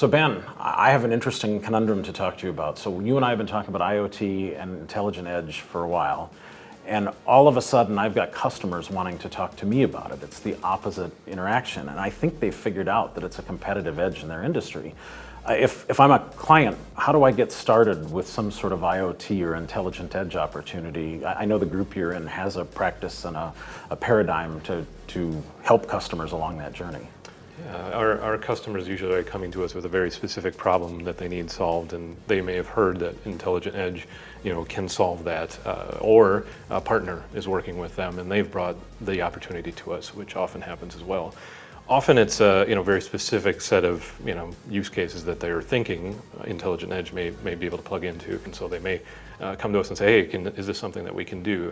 So Ben, I have an interesting conundrum to talk to you about. So you and I have been talking about IoT and intelligent edge for a while, and all of a sudden I've got customers wanting to talk to me about it. It's the opposite interaction, and I think they've figured out that it's a competitive edge in their industry. If I'm a client, how do I get started with some sort of IoT or intelligent edge opportunity? I know the group you're in has a practice and a paradigm to help customers along that journey. Yeah, our customers usually are coming to us with a very specific problem that they need solved, and they may have heard that Intelligent Edge, can solve that, or a partner is working with them, and they've brought the opportunity to us, which often happens as well. Often it's a very specific set of use cases that they're thinking Intelligent Edge may be able to plug into, and so they may come to us and say, hey, is this something that we can do?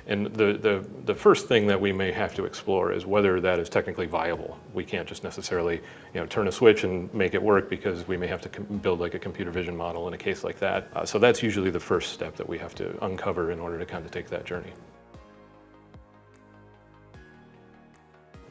And the first thing that we may have to explore is whether that is technically viable. We can't just necessarily turn a switch and make it work, because we may have to build like a computer vision model in a case like that. So that's usually the first step that we have to uncover in order to kind of take that journey.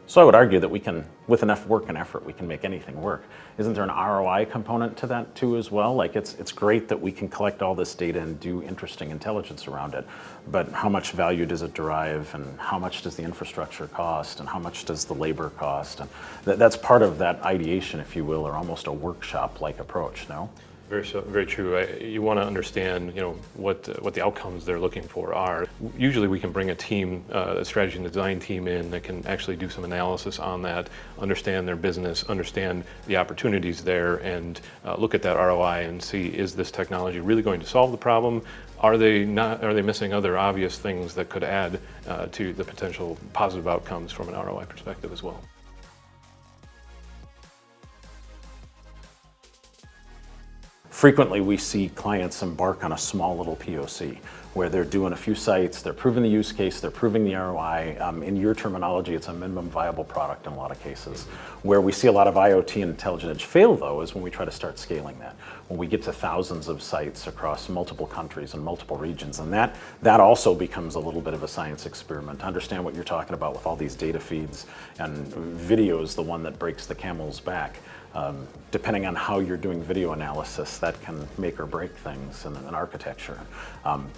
So I would argue that we can, with enough work and effort, we can make anything work. Isn't there an ROI component to that too as well? Like it's great that we can collect all this data and do interesting intelligence around it, but how much value does it derive, and how much does the infrastructure cost, and how much does the labor cost? And that's part of that ideation, if you will, or almost a workshop-like approach, no? Very true. You want to understand, what the outcomes they're looking for are. Usually, we can bring a team, a strategy and design team in that can actually do some analysis on that, understand their business, understand the opportunities there, and look at that ROI and see, is this technology really going to solve the problem? Are they missing other obvious things that could add to the potential positive outcomes from an ROI perspective as well? Frequently, we see clients embark on a small little POC where they're doing a few sites, they're proving the use case, they're proving the ROI. In your terminology, it's a minimum viable product in a lot of cases. Where we see a lot of IoT and intelligent edge fail, though, is when we try to start scaling that. When we get to thousands of sites across multiple countries and multiple regions, and that also becomes a little bit of a science experiment to understand what you're talking about with all these data feeds, and video is the one that breaks the camel's back. Depending on how you're doing video analysis, that can make or break things in an architecture.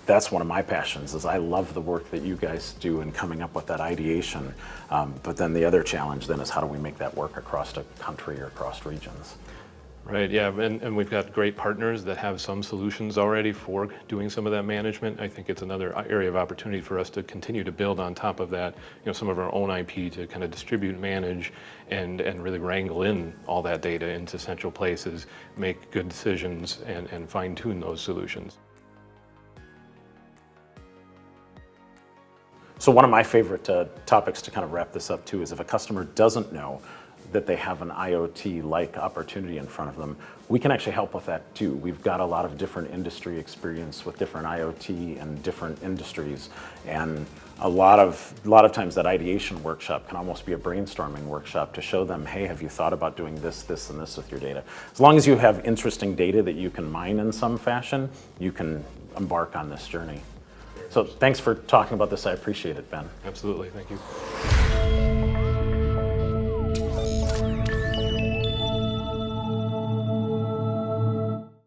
That's one of my passions, is I love the work that you guys do in coming up with that ideation. But then the other challenge then is, how do we make that work across a country or across regions? Right, yeah, and we've got great partners that have some solutions already for doing some of that management. I think it's another area of opportunity for us to continue to build on top of that, some of our own IP to kind of distribute, manage, and really wrangle in all that data into central places, make good decisions, and fine-tune those solutions. So one of my favorite topics to kind of wrap this up too is, if a customer doesn't know that they have an IoT-like opportunity in front of them, we can actually help with that too. We've got a lot of different industry experience with different IoT and different industries, and a lot of times that ideation workshop can almost be a brainstorming workshop to show them, hey, have you thought about doing this, this, and this with your data? As long as you have interesting data that you can mine in some fashion, you can embark on this journey. So thanks for talking about this. I appreciate it, Ben. Absolutely, thank you.